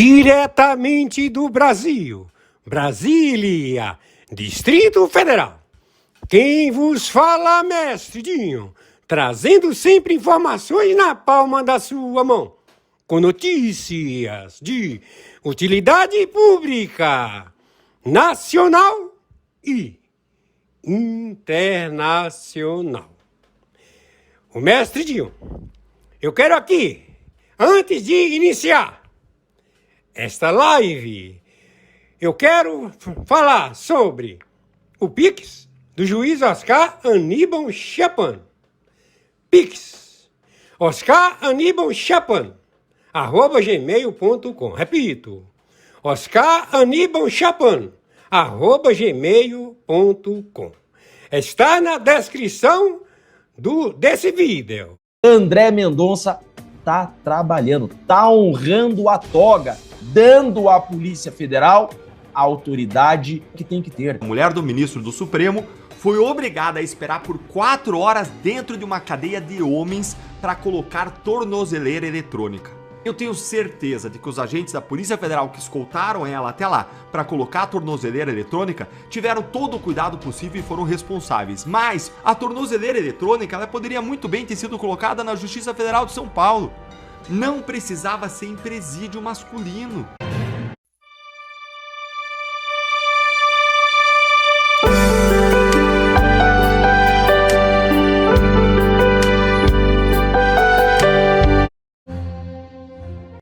Diretamente do Brasil, Brasília, Distrito Federal. Quem vos fala, mestre Dinho, trazendo sempre informações na palma da sua mão, com notícias de utilidade pública, nacional e internacional. O mestre Dinho, eu quero aqui, antes de iniciar esta live, eu quero falar sobre o Pix do juiz Oscar Aníbal Chapan. Pix, Oscar Aníbal Chapan, @gmail.com. Repito, Oscar Aníbal Chapan, @gmail.com. Está na descrição desse vídeo. André Mendonça tá trabalhando, tá honrando a toga, dando à Polícia Federal a autoridade que tem que ter. A mulher do ministro do Supremo foi obrigada a esperar por 4 horas dentro de uma cadeia de homens para colocar tornozeleira eletrônica. Eu tenho certeza de que os agentes da Polícia Federal que escoltaram ela até lá para colocar a tornozeleira eletrônica tiveram todo o cuidado possível e foram responsáveis. Mas a tornozeleira eletrônica ela poderia muito bem ter sido colocada na Justiça Federal de São Paulo. Não precisava ser em presídio masculino.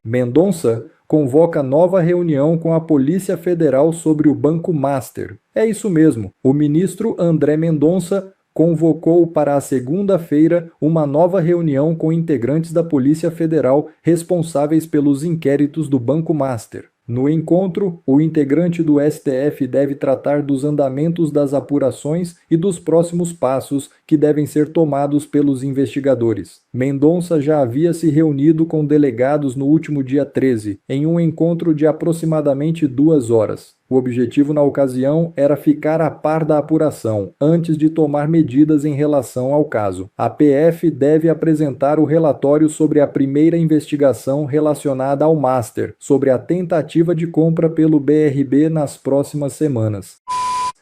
Mendonça convoca nova reunião com a Polícia Federal sobre o Banco Master. É isso mesmo, o ministro André Mendonça convocou para a segunda-feira uma nova reunião com integrantes da Polícia Federal responsáveis pelos inquéritos do Banco Master. No encontro, o integrante do STF deve tratar dos andamentos das apurações e dos próximos passos que devem ser tomados pelos investigadores. Mendonça já havia se reunido com delegados no último dia 13, em um encontro de aproximadamente 2 horas. O objetivo na ocasião era ficar a par da apuração, antes de tomar medidas em relação ao caso. A PF deve apresentar o relatório sobre a primeira investigação relacionada ao Master, sobre a tentativa de compra pelo BRB nas próximas semanas.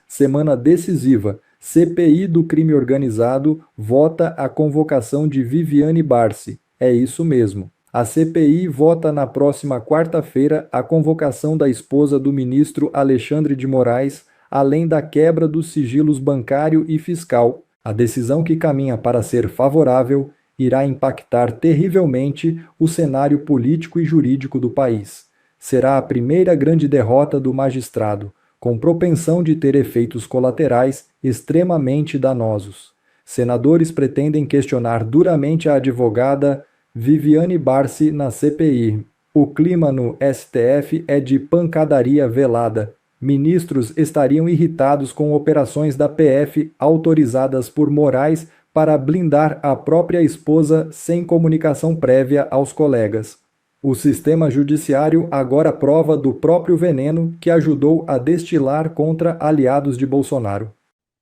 Semana decisiva. CPI do crime organizado vota a convocação de Viviane Barsi. É isso mesmo. A CPI vota na próxima quarta-feira a convocação da esposa do ministro Alexandre de Moraes, além da quebra dos sigilos bancário e fiscal. A decisão, que caminha para ser favorável, irá impactar terrivelmente o cenário político e jurídico do país. Será a primeira grande derrota do magistrado, com propensão de ter efeitos colaterais extremamente danosos. Senadores pretendem questionar duramente a advogada Viviane Barsi na CPI. O clima no STF é de pancadaria velada. Ministros estariam irritados com operações da PF autorizadas por Moraes para blindar a própria esposa sem comunicação prévia aos colegas. O sistema judiciário agora prova do próprio veneno que ajudou a destilar contra aliados de Bolsonaro.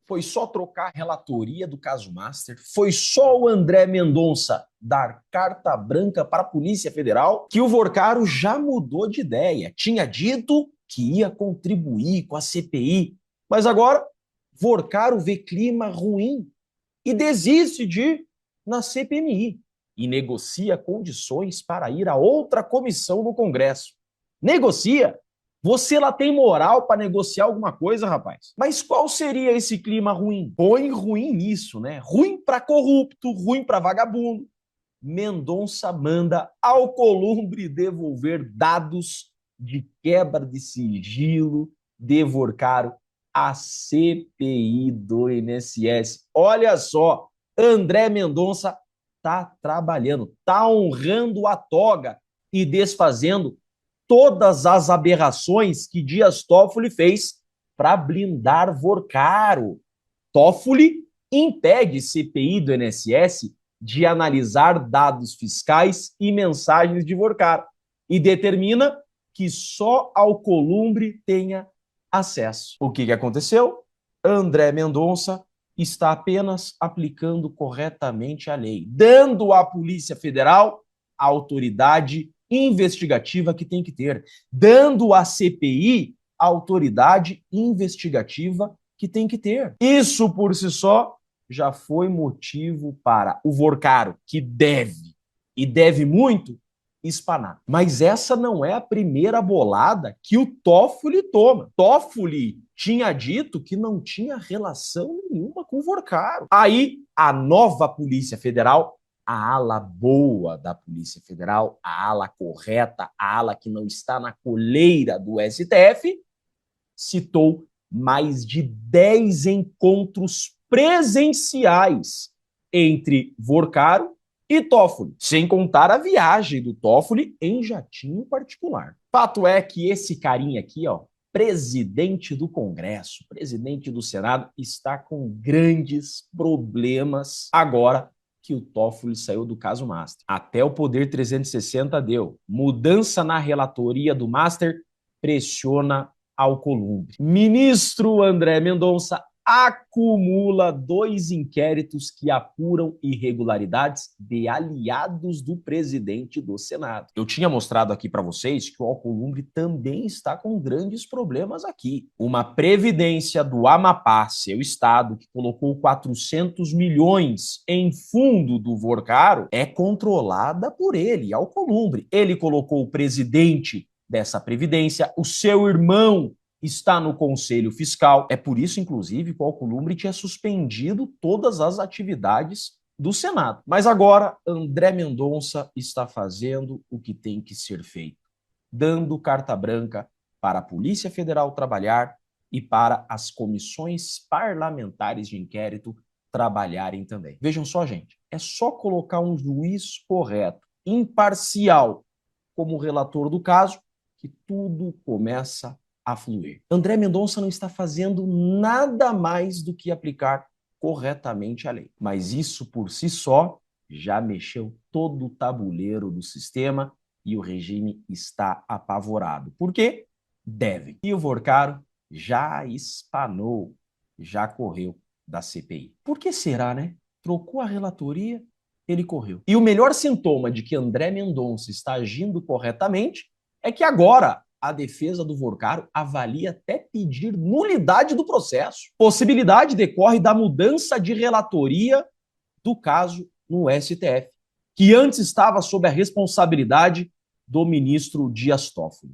Foi só trocar a relatoria do caso Master, foi só o André Mendonça dar carta branca para a Polícia Federal que o Vorcaro já mudou de ideia. Tinha dito que ia contribuir com a CPI, mas agora Vorcaro vê clima ruim e desiste de ir na CPMI e negocia condições para ir a outra comissão no Congresso. Negocia? Você lá tem moral para negociar alguma coisa, rapaz? Mas qual seria esse clima ruim? Põe ruim nisso, né? Ruim para corrupto, ruim para vagabundo. Mendonça manda Alcolumbre devolver dados de quebra de sigilo de Vorcaro à CPI do INSS. Olha só, André Mendonça tá trabalhando, tá honrando a toga e desfazendo todas as aberrações que Dias Toffoli fez para blindar Vorcaro. Toffoli impede CPI do INSS de analisar dados fiscais e mensagens de Vorcaro e determina que só Alcolumbre tenha acesso. O que aconteceu? André Mendonça está apenas aplicando corretamente a lei, dando à Polícia Federal a autoridade investigativa que tem que ter, dando à CPI a autoridade investigativa que tem que ter. Isso por si só já foi motivo para o Vorcaro, que deve, e deve muito, espanar. Mas essa não é a primeira bolada que o Toffoli toma. Toffoli tinha dito que não tinha relação nenhuma com o Vorcaro. Aí, a nova Polícia Federal, a ala boa da Polícia Federal, a ala correta, a ala que não está na coleira do STF, citou mais de 10 encontros presenciais entre Vorcaro e Toffoli, sem contar a viagem do Toffoli em jatinho particular. Fato é que esse carinha aqui, ó, presidente do Congresso, presidente do Senado, está com grandes problemas agora que o Toffoli saiu do caso Master. Até o Poder 360 deu. Mudança na relatoria do Master pressiona Alcolumbre. Ministro André Mendonça acumula 2 inquéritos que apuram irregularidades de aliados do presidente do Senado. Eu tinha mostrado aqui para vocês que o Alcolumbre também está com grandes problemas aqui. Uma previdência do Amapá, seu estado, que colocou 400 milhões em fundo do Vorcaro, é controlada por ele, Alcolumbre. Ele colocou o presidente dessa previdência, o seu irmão está no Conselho Fiscal. É por isso, inclusive, que o Alcolumbre tinha suspendido todas as atividades do Senado. Mas agora, André Mendonça está fazendo o que tem que ser feito, dando carta branca para a Polícia Federal trabalhar e para as comissões parlamentares de inquérito trabalharem também. Vejam só, gente, é só colocar um juiz correto, imparcial, como relator do caso, que tudo começa a fluir. André Mendonça não está fazendo nada mais do que aplicar corretamente a lei. Mas isso por si só já mexeu todo o tabuleiro do sistema e o regime está apavorado. Por quê? Devem. E o Vorcaro já espanou, já correu da CPI. Por que será, né? Trocou a relatoria, ele correu. E o melhor sintoma de que André Mendonça está agindo corretamente é que agora a defesa do Vorcaro avalia até pedir nulidade do processo. Possibilidade decorre da mudança de relatoria do caso no STF, que antes estava sob a responsabilidade do ministro Dias Toffoli.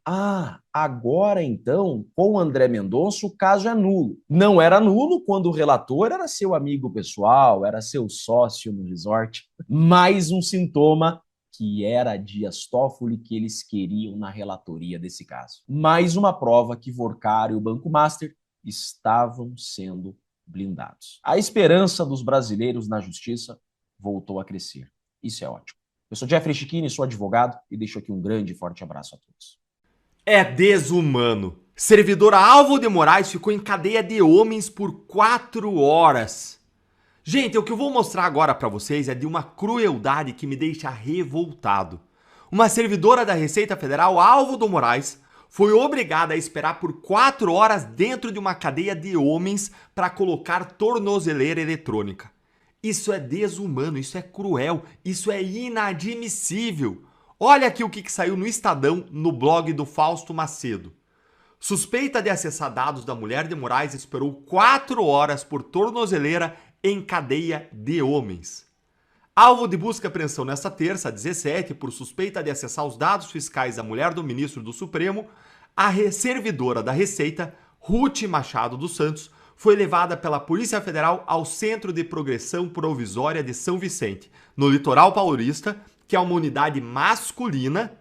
Agora então, com André Mendonça, o caso é nulo. Não era nulo quando o relator era seu amigo pessoal, era seu sócio no resort. Mais um sintoma que era Dias Toffoli que eles queriam na relatoria desse caso. Mais uma prova que Vorcaro e o Banco Master estavam sendo blindados. A esperança dos brasileiros na justiça voltou a crescer. Isso é ótimo. Eu sou Jeffrey Chiquini, sou advogado e deixo aqui um grande e forte abraço a todos. É desumano. Servidora Álvaro de Moraes ficou em cadeia de homens por 4 horas. Gente, o que eu vou mostrar agora para vocês é de uma crueldade que me deixa revoltado. Uma servidora da Receita Federal, Álvaro de Moraes, foi obrigada a esperar por 4 horas dentro de uma cadeia de homens para colocar tornozeleira eletrônica. Isso é desumano, isso é cruel, isso é inadmissível. Olha aqui o que saiu no Estadão, no blog do Fausto Macedo. Suspeita de acessar dados da mulher de Moraes esperou 4 horas por tornozeleira em cadeia de homens. Alvo de busca e apreensão nesta terça, 17, por suspeita de acessar os dados fiscais da mulher do ministro do Supremo, a servidora da Receita, Ruth Machado dos Santos, foi levada pela Polícia Federal ao Centro de Progressão Provisória de São Vicente, no litoral paulista, que é uma unidade masculina,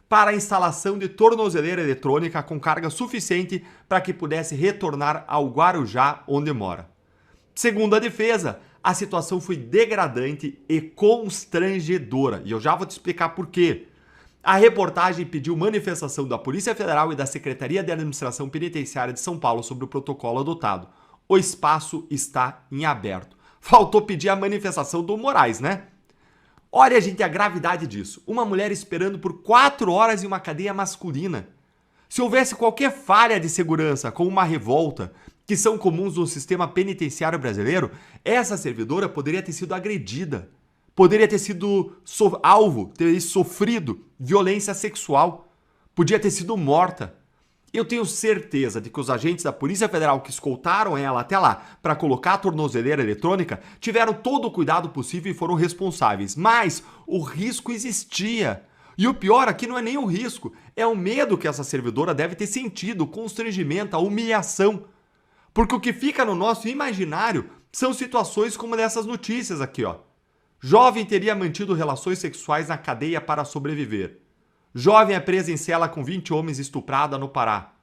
para a instalação de tornozeleira eletrônica com carga suficiente para que pudesse retornar ao Guarujá, onde mora. Segundo a defesa, a situação foi degradante e constrangedora, e eu já vou te explicar por quê. A reportagem pediu manifestação da Polícia Federal e da Secretaria de Administração Penitenciária de São Paulo sobre o protocolo adotado. O espaço está em aberto. Faltou pedir a manifestação do Moraes, né? Olha, gente, a gravidade disso. Uma mulher esperando por 4 horas em uma cadeia masculina. Se houvesse qualquer falha de segurança, como uma revolta, que são comuns no sistema penitenciário brasileiro, essa servidora poderia ter sido agredida. poderia ter sido alvo, ter sofrido violência sexual, podia ter sido morta. Eu tenho certeza de que os agentes da Polícia Federal que escoltaram ela até lá para colocar a tornozeleira eletrônica tiveram todo o cuidado possível e foram responsáveis. Mas o risco existia. E o pior aqui não é nem o risco, é o medo que essa servidora deve ter sentido, o constrangimento, a humilhação. Porque o que fica no nosso imaginário são situações como dessas notícias aqui, ó. Jovem teria mantido relações sexuais na cadeia para sobreviver. Jovem é presa em cela com 20 homens estuprada no Pará.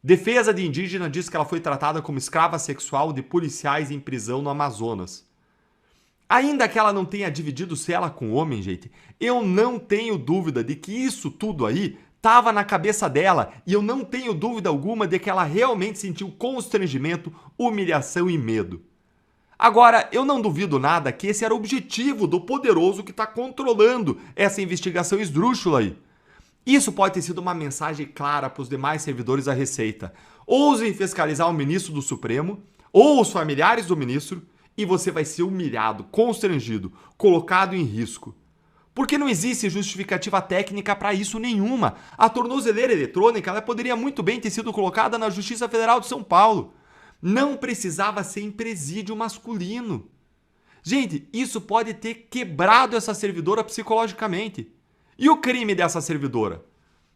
Defesa de indígena diz que ela foi tratada como escrava sexual de policiais em prisão no Amazonas. Ainda que ela não tenha dividido cela com homem, gente, eu não tenho dúvida de que isso tudo aí estava na cabeça dela e eu não tenho dúvida alguma de que ela realmente sentiu constrangimento, humilhação e medo. Agora, eu não duvido nada que esse era o objetivo do poderoso que está controlando essa investigação esdrúxula aí. Isso pode ter sido uma mensagem clara para os demais servidores da Receita. Ousem fiscalizar o ministro do Supremo ou os familiares do ministro e você vai ser humilhado, constrangido, colocado em risco. Porque não existe justificativa técnica para isso nenhuma. A tornozeleira eletrônica ela poderia muito bem ter sido colocada na Justiça Federal de São Paulo. Não precisava ser em presídio masculino. Gente, isso pode ter quebrado essa servidora psicologicamente. E o crime dessa servidora?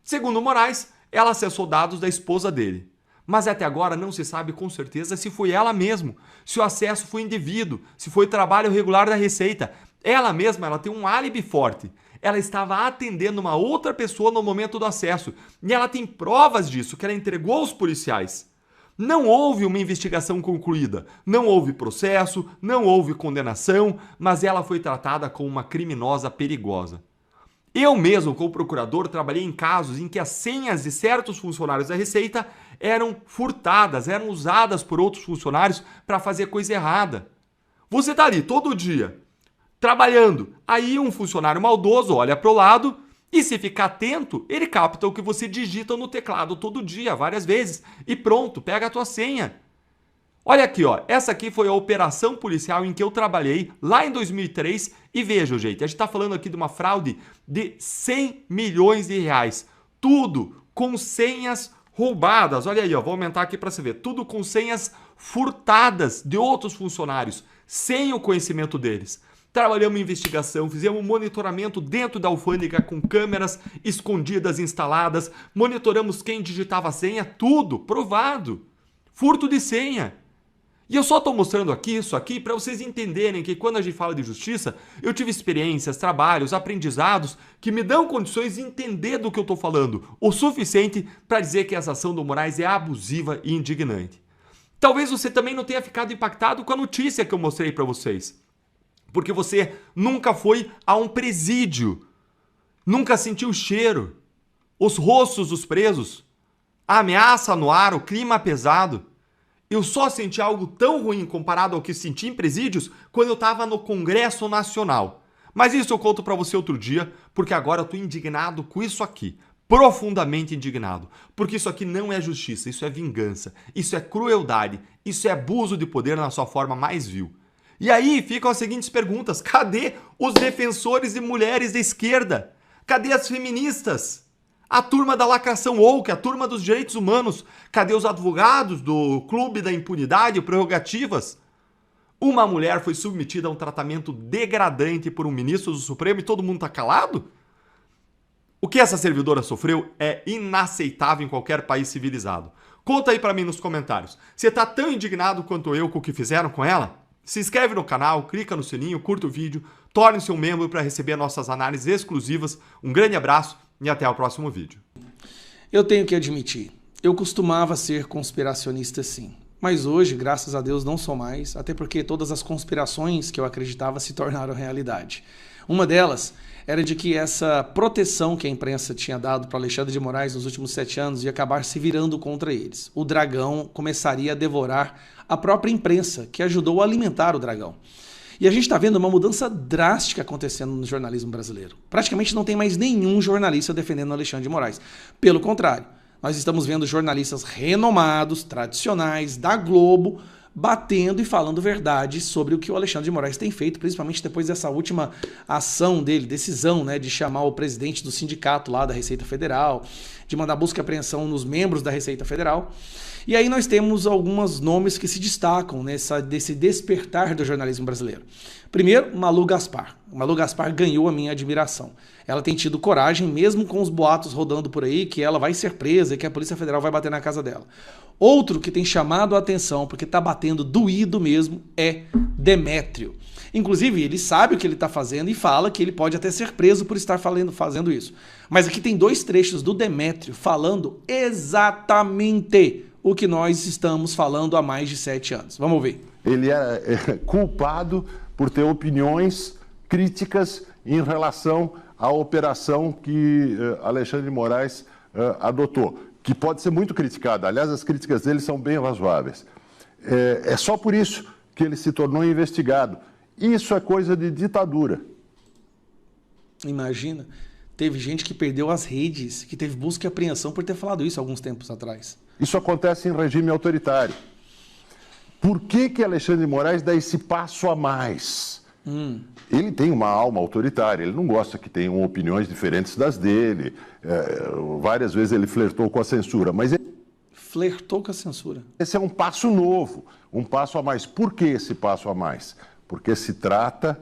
Segundo Moraes, ela acessou dados da esposa dele. Mas até agora não se sabe com certeza se foi ela mesma, se o acesso foi indevido, se foi trabalho regular da Receita. Ela mesma ela tem um álibi forte. Ela estava atendendo uma outra pessoa no momento do acesso. E ela tem provas disso, que ela entregou aos policiais. Não houve uma investigação concluída, não houve processo, não houve condenação, mas ela foi tratada como uma criminosa perigosa. Eu mesmo, como procurador, trabalhei em casos em que as senhas de certos funcionários da Receita eram furtadas, eram usadas por outros funcionários para fazer coisa errada. Você está ali todo dia, trabalhando, aí um funcionário maldoso olha para o lado e se ficar atento, ele capta o que você digita no teclado todo dia, várias vezes, e pronto, pega a tua senha. Olha aqui, ó, essa aqui foi a operação policial em que eu trabalhei lá em 2003 e vejam, gente, a gente está falando aqui de uma fraude de 100 milhões de reais. Tudo com senhas roubadas. Olha aí, ó, vou aumentar aqui para você ver. Tudo com senhas furtadas de outros funcionários, sem o conhecimento deles. Trabalhamos em investigação, fizemos monitoramento dentro da alfândega com câmeras escondidas instaladas, monitoramos quem digitava a senha, tudo provado. Furto de senha. E eu só estou mostrando aqui isso aqui para vocês entenderem que quando a gente fala de justiça, eu tive experiências, trabalhos, aprendizados que me dão condições de entender do que eu estou falando, o suficiente para dizer que essa ação do Moraes é abusiva e indignante. Talvez você também não tenha ficado impactado com a notícia que eu mostrei para vocês. Porque você nunca foi a um presídio, nunca sentiu o cheiro, os rostos dos presos, a ameaça no ar, o clima pesado. Eu só senti algo tão ruim comparado ao que senti em presídios quando eu estava no Congresso Nacional. Mas isso eu conto para você outro dia, porque agora eu estou indignado com isso aqui. Profundamente indignado. Porque isso aqui não é justiça, isso é vingança, isso é crueldade, isso é abuso de poder na sua forma mais vil. E aí ficam as seguintes perguntas. Cadê os defensores de mulheres da esquerda? Cadê as feministas? A turma da lacração woke, a turma dos direitos humanos. Cadê os advogados do clube da impunidade e prerrogativas? Uma mulher foi submetida a um tratamento degradante por um ministro do Supremo e todo mundo está calado? O que essa servidora sofreu é inaceitável em qualquer país civilizado. Conta aí para mim nos comentários. Você está tão indignado quanto eu com o que fizeram com ela? Se inscreve no canal, clica no sininho, curta o vídeo, torne-se um membro para receber nossas análises exclusivas. Um grande abraço e até o próximo vídeo. Eu tenho que admitir, eu costumava ser conspiracionista sim. Mas hoje, graças a Deus, não sou mais, até porque todas as conspirações que eu acreditava se tornaram realidade. Uma delas era de que essa proteção que a imprensa tinha dado para Alexandre de Moraes nos últimos 7 anos ia acabar se virando contra eles. O dragão começaria a devorar a própria imprensa, que ajudou a alimentar o dragão. E a gente está vendo uma mudança drástica acontecendo no jornalismo brasileiro. Praticamente não tem mais nenhum jornalista defendendo Alexandre de Moraes. Pelo contrário, nós estamos vendo jornalistas renomados, tradicionais, da Globo, batendo e falando verdade sobre o que o Alexandre de Moraes tem feito, principalmente depois dessa última ação dele, decisão, né, de chamar o presidente do sindicato lá da Receita Federal, de mandar busca e apreensão nos membros da Receita Federal. E aí nós temos alguns nomes que se destacam desse despertar do jornalismo brasileiro. Primeiro, Malu Gaspar. Malu Gaspar ganhou a minha admiração. Ela tem tido coragem, mesmo com os boatos rodando por aí, que ela vai ser presa e que a Polícia Federal vai bater na casa dela. Outro que tem chamado a atenção, porque está batendo doído mesmo, é Demétrio. Inclusive, ele sabe o que ele está fazendo e fala que ele pode até ser preso por estar fazendo isso. Mas aqui tem 2 trechos do Demétrio falando exatamente o que nós estamos falando há mais de 7 anos. Vamos ver. Ele é culpado por ter opiniões críticas em relação à operação que Alexandre de Moraes adotou, que pode ser muito criticada. Aliás, as críticas dele são bem razoáveis. É só por isso que ele se tornou investigado. Isso é coisa de ditadura. Imagina, teve gente que perdeu as redes, que teve busca e apreensão por ter falado isso alguns tempos atrás. Isso acontece em regime autoritário. Por que Alexandre de Moraes dá esse passo a mais? Ele tem uma alma autoritária, ele não gosta que tenham opiniões diferentes das dele. Várias vezes ele flertou com a censura, mas... Flertou com a censura. Esse é um passo novo, um passo a mais. Por que esse passo a mais? Porque se trata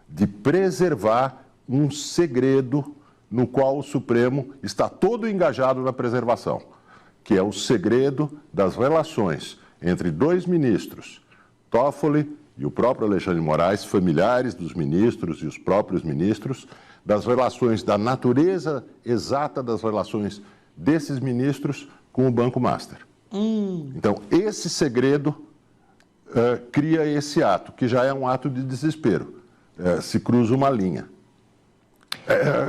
de preservar um segredo no qual o Supremo está todo engajado na preservação, que é o segredo das relações entre 2 ministros, Toffoli e o próprio Alexandre de Moraes, familiares dos ministros e os próprios ministros, das relações, da natureza exata das relações desses ministros com o Banco Master. Então, esse segredo cria esse ato, que já é um ato de desespero. Se cruza uma linha.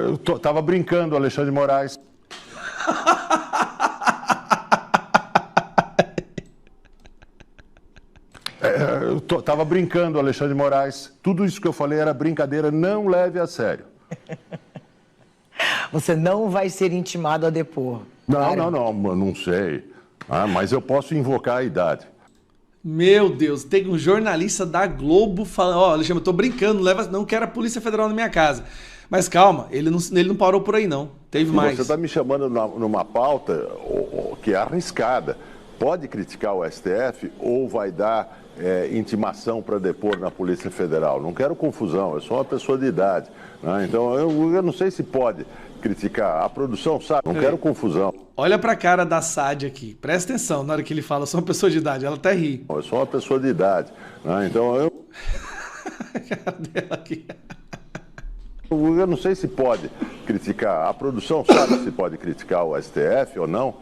Eu estava brincando, Alexandre de Moraes. Eu estava brincando, Alexandre de Moraes. Tudo isso que eu falei era brincadeira, não leve a sério. Você não vai ser intimado a depor. Não sei. Mas eu posso invocar a idade. Meu Deus, tem um jornalista da Globo falando, Alexandre, eu tô brincando, não quero a Polícia Federal na minha casa. Mas calma, ele não parou por aí não, teve mais. Você está me chamando numa pauta que é arriscada. Pode criticar o STF ou vai dar intimação para depor na Polícia Federal. Não quero confusão, eu sou uma pessoa de idade. Né? Então eu não sei se pode criticar. A produção sabe, não quero confusão. Olha pra cara da Sade aqui, presta atenção na hora que ele fala, eu sou uma pessoa de idade, ela até ri. Eu sou uma pessoa de idade, né? Então eu... A cara dela aqui. Eu não sei se pode criticar, a produção sabe se pode criticar o STF ou não,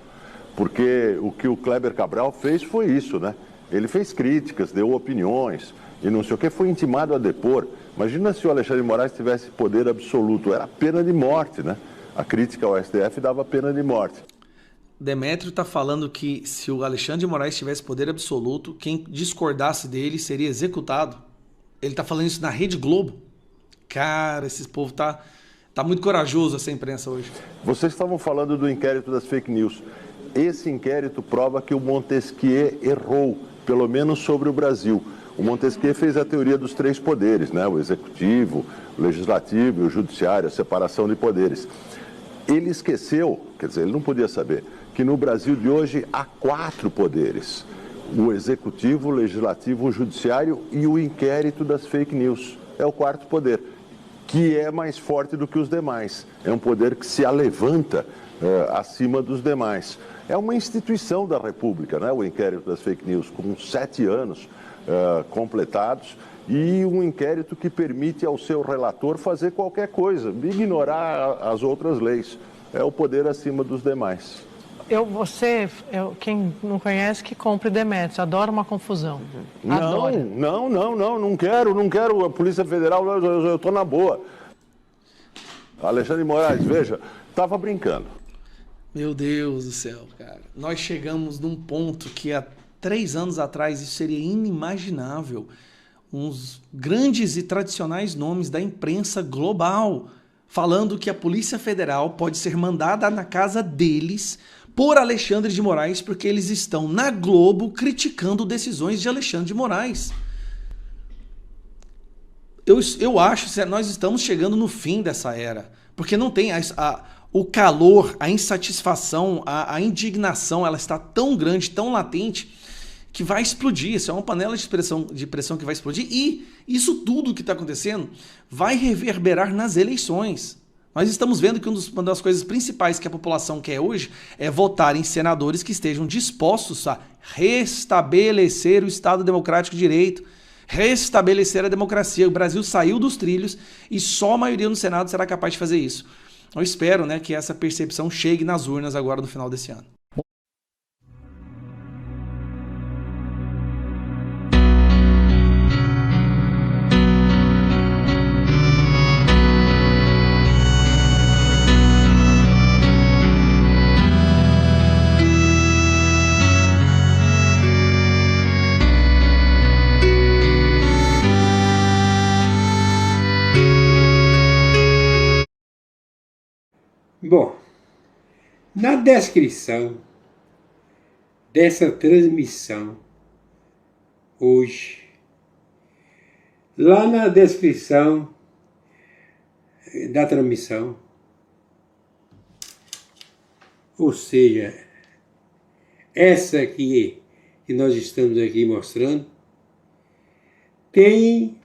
porque o que o Kleber Cabral fez foi isso, né? Ele fez críticas, deu opiniões e não sei o que, foi intimado a depor. Imagina se o Alexandre de Moraes tivesse poder absoluto, era pena de morte, né? A crítica ao STF dava pena de morte. Demétrio está falando que se o Alexandre de Moraes tivesse poder absoluto, quem discordasse dele seria executado. Ele está falando isso na Rede Globo. Cara, esse povo tá muito corajoso, essa imprensa hoje. Vocês estavam falando do inquérito das fake news. Esse inquérito prova que o Montesquieu errou, pelo menos sobre o Brasil. O Montesquieu fez a teoria dos 3 poderes, né? O executivo, o legislativo e o judiciário, a separação de poderes. Ele esqueceu, quer dizer, ele não podia saber, que no Brasil de hoje há 4 poderes. O executivo, o legislativo, o judiciário e o inquérito das fake news. É o 4º poder, que é mais forte do que os demais. É um poder que se alevanta acima dos demais. É uma instituição da República, né? O inquérito das fake news, com 7 anos completados, e um inquérito que permite ao seu relator fazer qualquer coisa, ignorar as outras leis. É o poder acima dos demais. Quem não conhece, que compre Demétrio. Adoro uma confusão. Adoro. Não quero a Polícia Federal, eu estou na boa. Alexandre de Moraes, veja, estava brincando. Meu Deus do céu, cara. Nós chegamos num ponto que há 3 anos atrás isso seria inimaginável. Uns grandes e tradicionais nomes da imprensa global falando que a Polícia Federal pode ser mandada na casa deles por Alexandre de Moraes, porque eles estão na Globo criticando decisões de Alexandre de Moraes. Eu acho que nós estamos chegando no fim dessa era, porque não tem o calor, a insatisfação, a indignação, ela está tão grande, tão latente, que vai explodir. Isso é uma panela de pressão que vai explodir, e isso tudo que está acontecendo vai reverberar nas eleições. Nós estamos vendo que uma das coisas principais que a população quer hoje é votar em senadores que estejam dispostos a restabelecer o Estado Democrático de Direito, restabelecer a democracia. O Brasil saiu dos trilhos e só a maioria no Senado será capaz de fazer isso. Eu espero, né, que essa percepção chegue nas urnas agora no final desse ano. Bom, na descrição dessa transmissão hoje, lá na descrição da transmissão, ou seja, essa aqui que nós estamos aqui mostrando, tem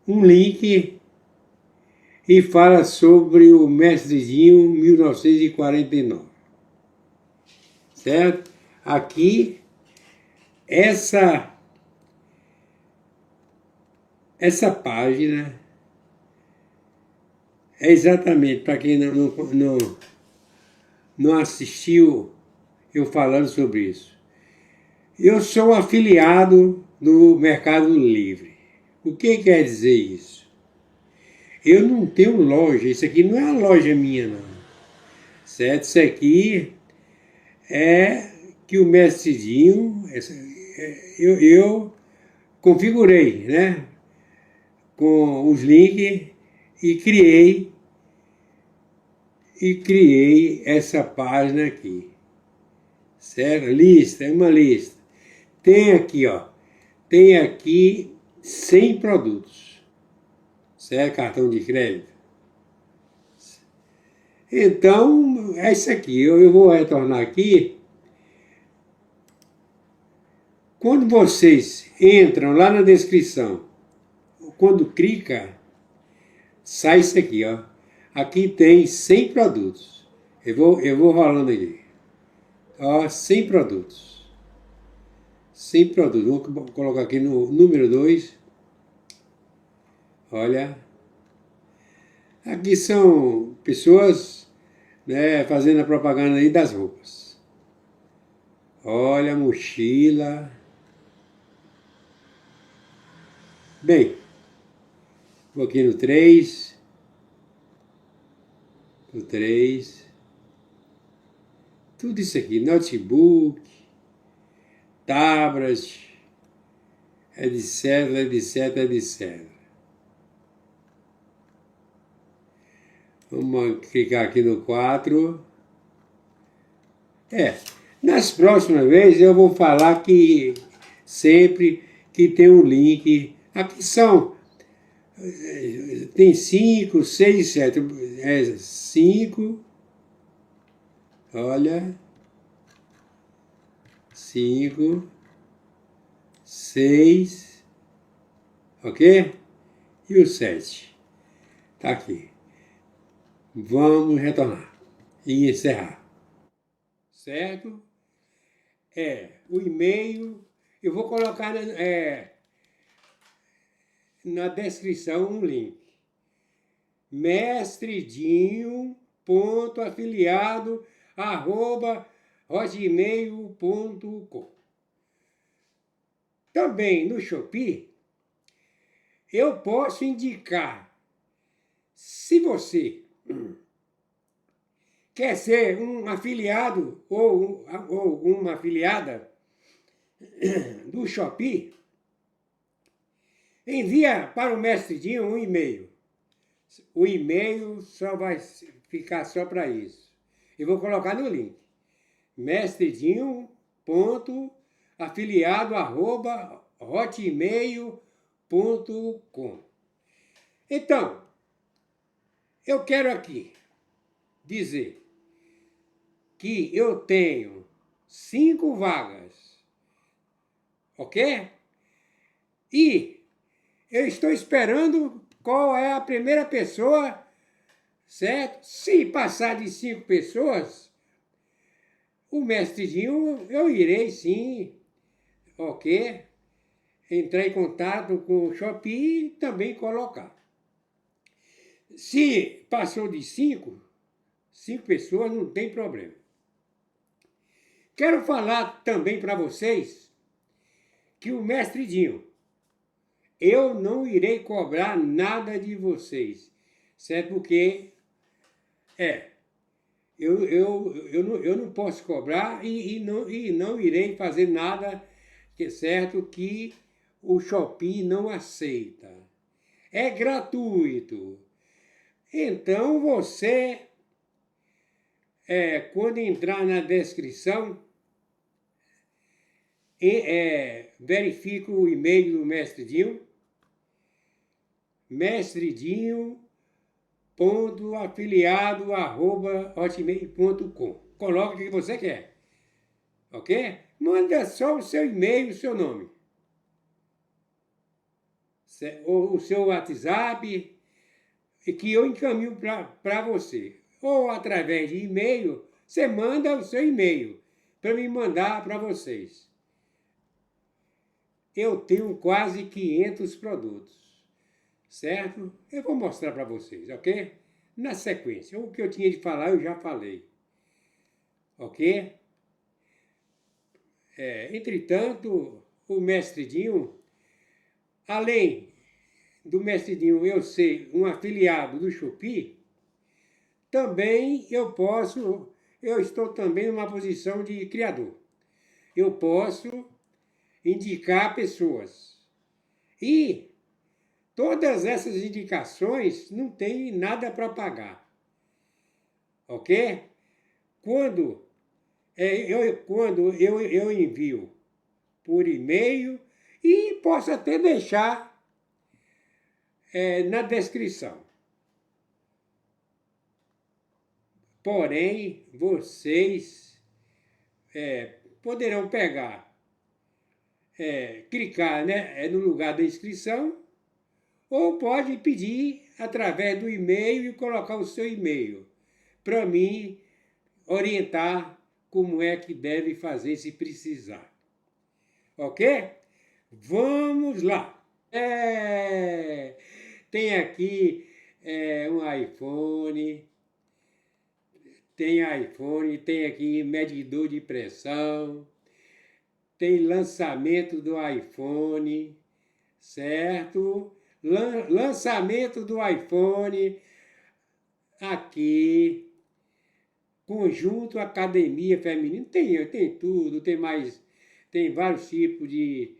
um link e fala sobre o Mestrezinho 1949, certo? Aqui, essa página é exatamente, para quem não assistiu eu falando sobre isso. Eu sou afiliado do Mercado Livre. O que quer dizer isso? Eu não tenho loja, isso aqui não é uma loja minha, não. Certo? Isso aqui é que o Mestrezinho, eu configurei, né? Com os links e criei essa página aqui. Certo? Lista, é uma lista. Tem aqui, ó. Tem aqui 100 produtos. Certo? Cartão de crédito. Então, é isso aqui. Eu vou retornar aqui. Quando vocês entram lá na descrição, quando clica, sai isso aqui, ó. Aqui tem 100 produtos. Eu vou rolando aqui. Ó, 100 produtos. 100 produtos. Vou colocar aqui no número 2. Olha, aqui são pessoas, né, fazendo a propaganda aí das roupas. Olha a mochila. Bem, vou aqui no 3. No 3. Tudo isso aqui, notebook, tablet, etc, etc, etc. Vamos clicar aqui no 4. Nas próximas vezes eu vou falar que sempre que tem um link. Aqui tem 5, 6, 7. 5. Olha. 5, 6. Ok? E o 7. Tá aqui. Vamos retornar e encerrar. Certo? O e-mail, eu vou colocar na descrição um link. mestredinho.afiliado@hotmail.com. Também no Shopee, eu posso indicar, se você quer ser um afiliado ou uma afiliada do Shopee, envia para o Mestredinho um e-mail. O e-mail só vai ficar só para isso. Eu vou colocar no link. mestredinho.afiliado@hotmail.com. Então, eu quero aqui dizer que eu tenho 5 vagas, ok? E eu estou esperando qual é a primeira pessoa, certo? Se passar de 5 pessoas, o mestredinho eu irei sim, ok? Entrar em contato com o Shopee e também colocar. Se passou de 5 pessoas, não tem problema. Quero falar também para vocês que o mestredinho, eu não irei cobrar nada de vocês, certo? Porque, eu não posso cobrar e não irei fazer nada, certo? Que o Shopee não aceita. É gratuito. Então você, quando entrar na descrição, verifica o e-mail do mestredinho, mestredinho.afiliado@hotmail.com. Coloca o que você quer, ok? Manda só o seu e-mail, o seu nome, o seu WhatsApp, e que eu encaminho para você. Ou através de e-mail, você manda o seu e-mail para me mandar para vocês. Eu tenho quase 500 produtos, certo? Eu vou mostrar para vocês, ok? Na sequência, o que eu tinha de falar eu já falei, ok? Entretanto, o mestredinho, além do mestredinho eu ser um afiliado do Shopee, também eu estou também numa posição de criador. Eu posso indicar pessoas. E todas essas indicações não tem nada para pagar. Ok? Quando eu envio por e-mail, e posso até deixar na descrição. Porém, vocês poderão pegar, clicar, né, no lugar da inscrição, ou pode pedir através do e-mail e colocar o seu e-mail para mim orientar como é que deve fazer se precisar. Ok? Vamos lá! Tem aqui um iPhone, tem aqui medidor de pressão, tem lançamento do iPhone, certo? Lançamento do iPhone, aqui, conjunto academia feminina, tem tudo, tem vários tipos de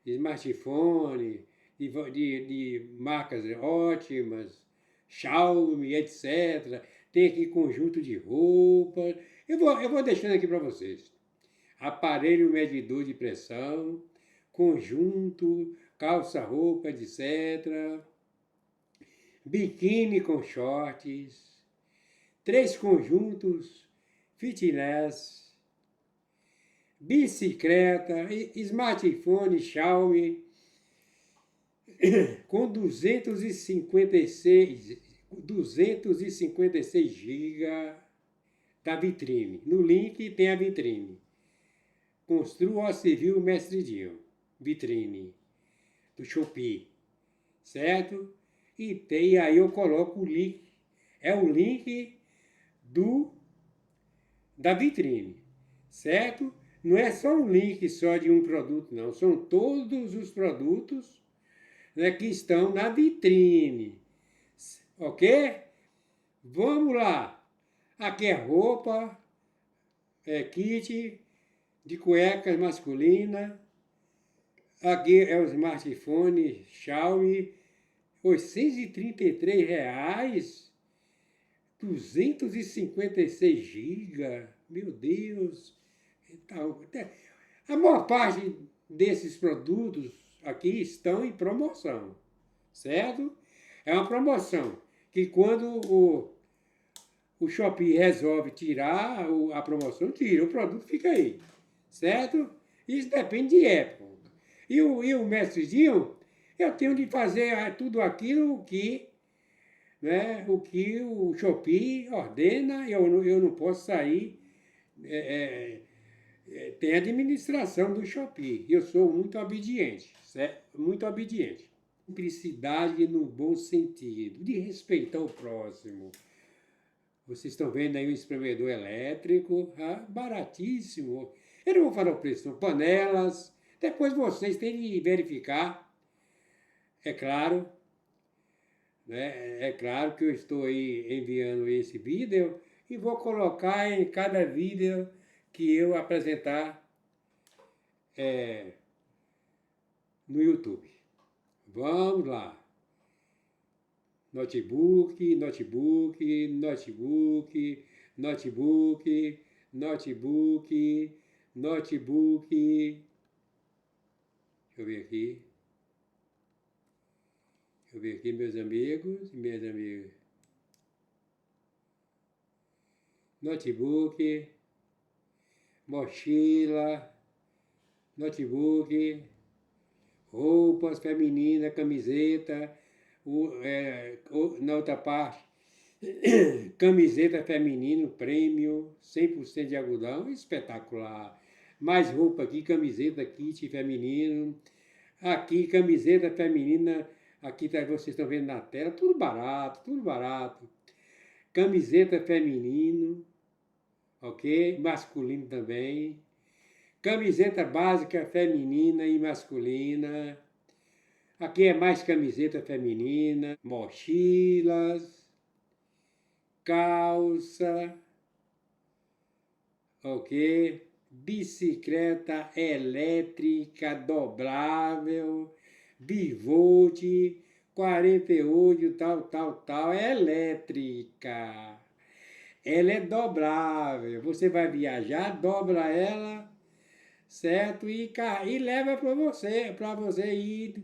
smartphone, de marcas ótimas, Xiaomi, etc. Tem aqui conjunto de roupa. Eu vou deixando aqui para vocês. Aparelho medidor de pressão, conjunto, calça, roupa, etc. Biquíni com shorts, 3 conjuntos fitness, bicicleta, smartphone Xiaomi com 256 GB da vitrine. No link tem a vitrine. Construa Civil Mestredinho, vitrine do Shopee, certo? E aí eu coloco o link, o link da vitrine, certo? Não é só um link só de um produto, não. São todos os produtos, né, que estão na vitrine, ok? Vamos lá. Aqui é roupa, kit de cuecas masculina. Aqui é o smartphone Xiaomi, R$ 833, 256 GB, meu Deus. Então, a maior parte desses produtos aqui estão em promoção, certo? É uma promoção que quando o Shopee resolve tirar a promoção, tira, o produto fica aí, certo? Isso depende de época. E o mestrezinho, eu tenho de fazer tudo aquilo que, né, o que o Shopee ordena, eu não posso sair. Tem a administração do Shopee. Eu sou muito obediente, certo? Muito obediente. Simplicidade no bom sentido, de respeitar o próximo. Vocês estão vendo aí um espremedor elétrico, baratíssimo. Eu não vou falar o preço, são panelas. Depois vocês têm de verificar, é claro. Né? É claro que eu estou aí enviando esse vídeo e vou colocar em cada vídeo que eu apresentar no YouTube. Vamos lá. Notebook, notebook, notebook, notebook, notebook, notebook. Deixa eu ver aqui. Deixa eu ver aqui, meus amigos e minhas amigas. Notebook, mochila, notebook, roupas femininas, camiseta, na outra parte, camiseta feminina, prêmio, 100% de algodão, espetacular. Mais roupa aqui, camiseta, kit feminino. Aqui, camiseta feminina, aqui vocês estão vendo na tela, tudo barato, tudo barato. Camiseta feminino, ok? Masculino também. Camiseta básica feminina e masculina. Aqui é mais camiseta feminina, mochilas, calça, ok? Bicicleta elétrica dobrável, bivolt, 48, tal, é elétrica. Ela é dobrável, você vai viajar, dobra ela, certo? E leva para você ir.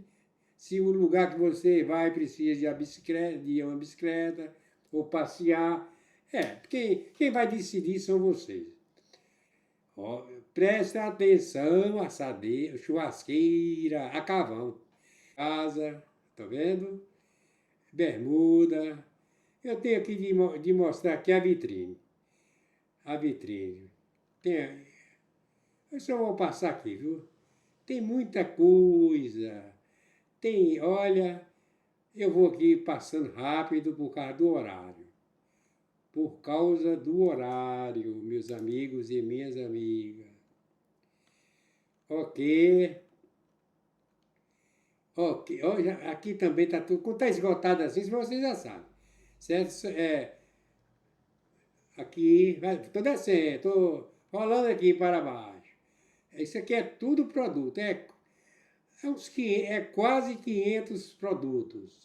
Se o lugar que você vai precisa de uma bicicleta ou passear, quem vai decidir são vocês. Ó, preste atenção, assadeira, churrasqueira, a carvão, casa, tá vendo? Bermuda. Eu tenho aqui de mostrar aqui a vitrine. A vitrine. Eu só vou passar aqui, viu? Tem muita coisa. Olha, eu vou aqui passando rápido por causa do horário. Por causa do horário, meus amigos e minhas amigas. Ok. Olha, aqui também está tudo. Quando está esgotado assim, vocês já sabem. Certo? Aqui, estou descendo, estou rolando aqui para baixo. Isso aqui é tudo produto. É quase 500 produtos.